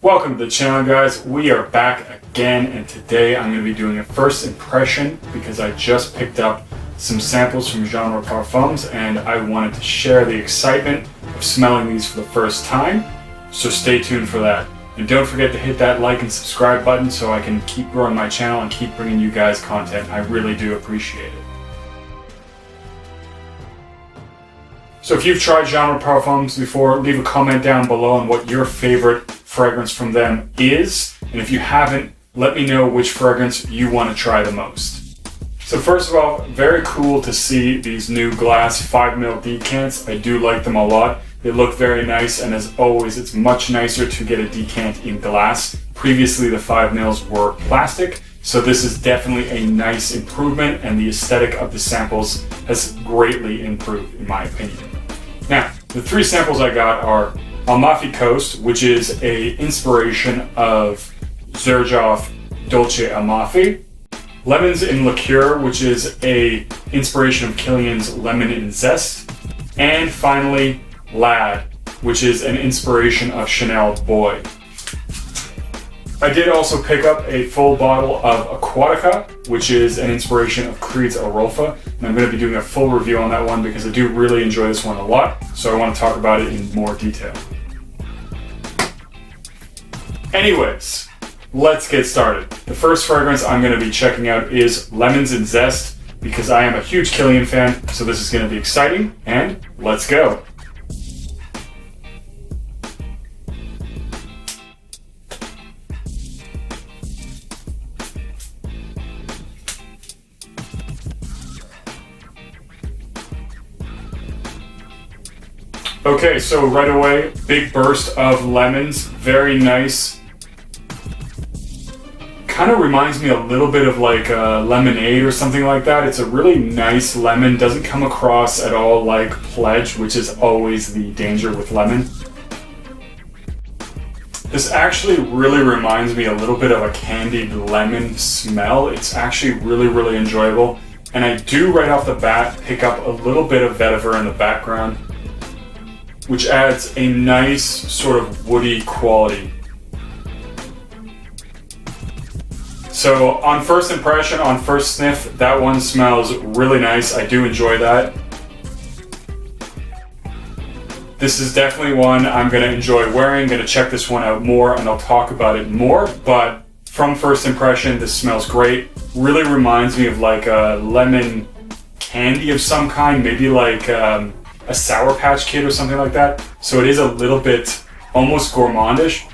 Welcome to the channel, guys. We are back again, and today I'm going to be doing a first impression because I just picked up some samples from Genre Parfums and I wanted to share the excitement of smelling these for the first time, so stay tuned for that. And don't forget to hit that like and subscribe button so I can keep growing my channel and keep bringing you guys content. I really do appreciate it. So if you've tried Genre Parfums before, leave a comment down below on what your favorite fragrance from them is. And if you haven't, let me know which fragrance you want to try the most. So first of all, very cool to see these new glass 5ml decants. I do like them a lot. They look very nice, and as always, it's much nicer to get a decant in glass. Previously, the 5mls were plastic, so this is definitely a nice improvement, and the aesthetic of the samples has greatly improved, in my opinion. Now, the three samples I got are Amalfi Coast, which is a inspiration of Xerjoff Dolce Amalfi. Lemons in Liqueur, which is a inspiration of Kilian's Lemon in Zest. And finally, Lad, which is an inspiration of Chanel Boy. I did also pick up a full bottle of Aquatica, which is an inspiration of Creed's Arolfa, and I'm going to be doing a full review on that one because I do really enjoy this one a lot, so I want to talk about it in more detail. Anyways, let's get started. The first fragrance I'm going to be checking out is Lemons in Zest because I am a huge Kilian fan, so this is going to be exciting, and let's go. Okay, so right away, big burst of lemons, very nice. Kind of reminds me a little bit of like a lemonade or something like that. It's a really nice lemon, doesn't come across at all like Pledge, which is always the danger with lemon. This actually really reminds me a little bit of a candied lemon smell. It's actually really enjoyable. And I do right off the bat pick up a little bit of vetiver in the background, which adds a nice sort of woody quality. So on first impression, on first sniff, that one smells really nice. I do enjoy that. This is definitely one I'm gonna enjoy wearing. Gonna check this one out more and I'll talk about it more, but from first impression, this smells great. Really reminds me of like a lemon candy of some kind, maybe like a Sour Patch Kid or something like that. So it is a little bit almost gourmandish.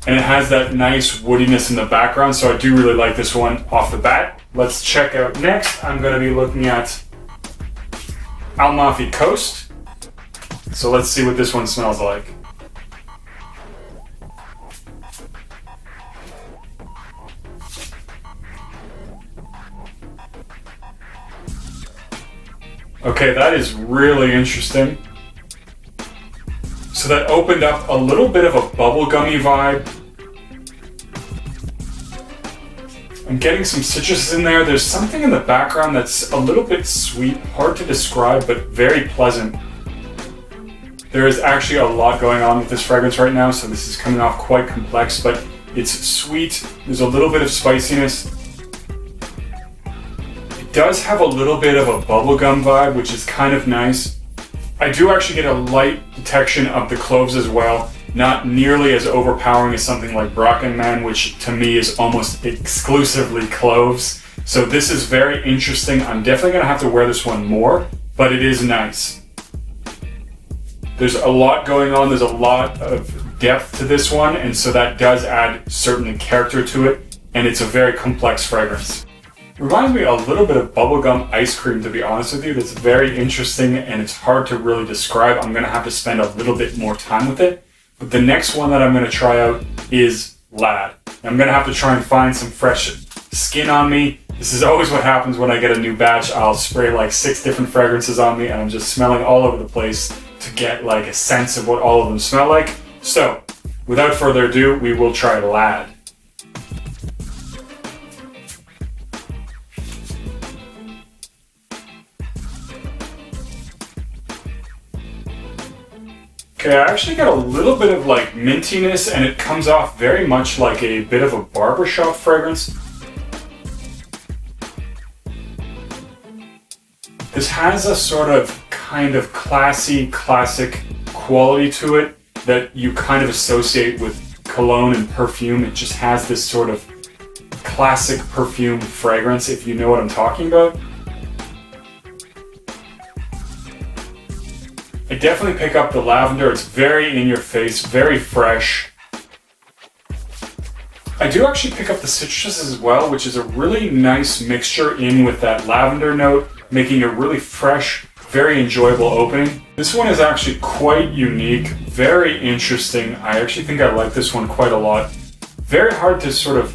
And it has that nice woodiness in the background, so I do really like this one off the bat. Let's check out next. I'm going to be looking at Amalfi Coast. So let's see what this one smells like. Okay, that is really interesting. So that opened up a little bit of a bubblegummy vibe. I'm getting some citrus in there. There's something in the background that's a little bit sweet, hard to describe, but very pleasant. There is actually a lot going on with this fragrance right now, so this is coming off quite complex, but it's sweet. There's a little bit of spiciness. It does have a little bit of a bubblegum vibe, which is kind of nice. I do actually get a light detection of the cloves as well, not nearly as overpowering as something like Brackenman, which to me is almost exclusively cloves. So this is very interesting. I'm definitely going to have to wear this one more, but it is nice. There's a lot going on. There's a lot of depth to this one, and so that does add certain character to it, and it's a very complex fragrance. Reminds me a little bit of bubblegum ice cream, to be honest with you. That's very interesting and it's hard to really describe. I'm going to have to spend a little bit more time with it. But the next one that I'm going to try out is Lad. I'm going to have to try and find some fresh skin on me. This is always what happens when I get a new batch. I'll spray like 6 different fragrances on me and I'm just smelling all over the place to get like a sense of what all of them smell like. So, without further ado, we will try Lad. Okay, I actually got a little bit of like mintiness, and it comes off very much like a bit of a barbershop fragrance. This has a sort of kind of classy, classic quality to it that you kind of associate with cologne and perfume. It just has this sort of classic perfume fragrance, if you know what I'm talking about. I definitely pick up the lavender. It's very in your face, very fresh. I do actually pick up the citrus as well, which is a really nice mixture in with that lavender note, making a really fresh, very enjoyable opening. This one is actually quite unique, very interesting. I actually think I like this one quite a lot. Very hard to sort of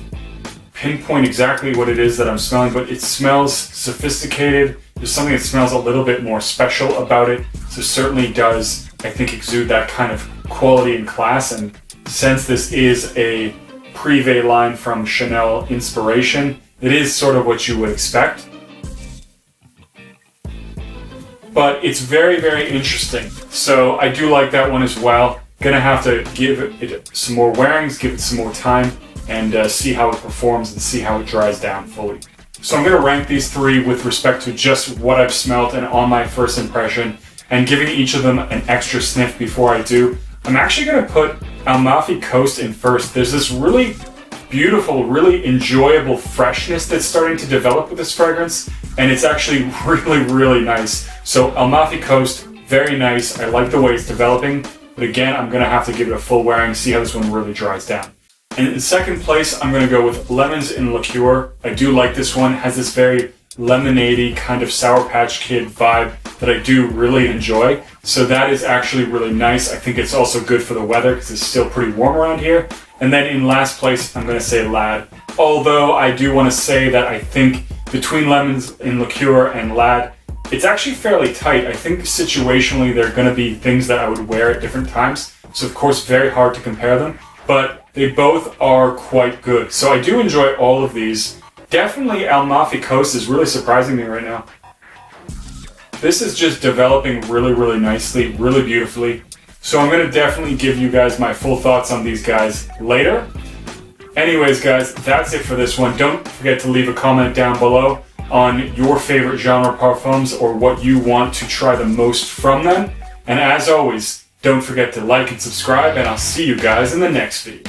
pinpoint exactly what it is that I'm smelling, but it smells sophisticated. There's something that smells a little bit more special about it. So certainly does, I think, exude that kind of quality and class. And since this is a Privé line from Chanel Inspiration, it is sort of what you would expect. But it's very, very interesting. So I do like that one as well. Gonna have to give it some more wearings, give it some more time, and see how it performs and see how it dries down fully. So I'm going to rank these three with respect to just what I've smelt and on my first impression, and giving each of them an extra sniff before I do. I'm actually going to put Amalfi Coast in first. There's this really beautiful, really enjoyable freshness that's starting to develop with this fragrance, and it's actually really, really nice. So Amalfi Coast, very nice. I like the way it's developing, but again, I'm going to have to give it a full wearing, see how this one really dries down. And in second place, I'm going to go with Lemons in Liqueur. I do like this one. It has this very lemonade-y kind of Sour Patch Kid vibe that I do really enjoy. So that is actually really nice. I think it's also good for the weather because it's still pretty warm around here. And then in last place, I'm going to say Lad. Although I do want to say that I think between Lemons in Liqueur and Lad, it's actually fairly tight. I think situationally there are going to be things that I would wear at different times. So of course, very hard to compare them. But they both are quite good. So I do enjoy all of these. Definitely Amalfi Coast is really surprising me right now. This is just developing really, really nicely, really beautifully. So I'm going to definitely give you guys my full thoughts on these guys later. Anyways, guys, that's it for this one. Don't forget to leave a comment down below on your favorite Genre Parfums or what you want to try the most from them. And as always, don't forget to like and subscribe, and I'll see you guys in the next video.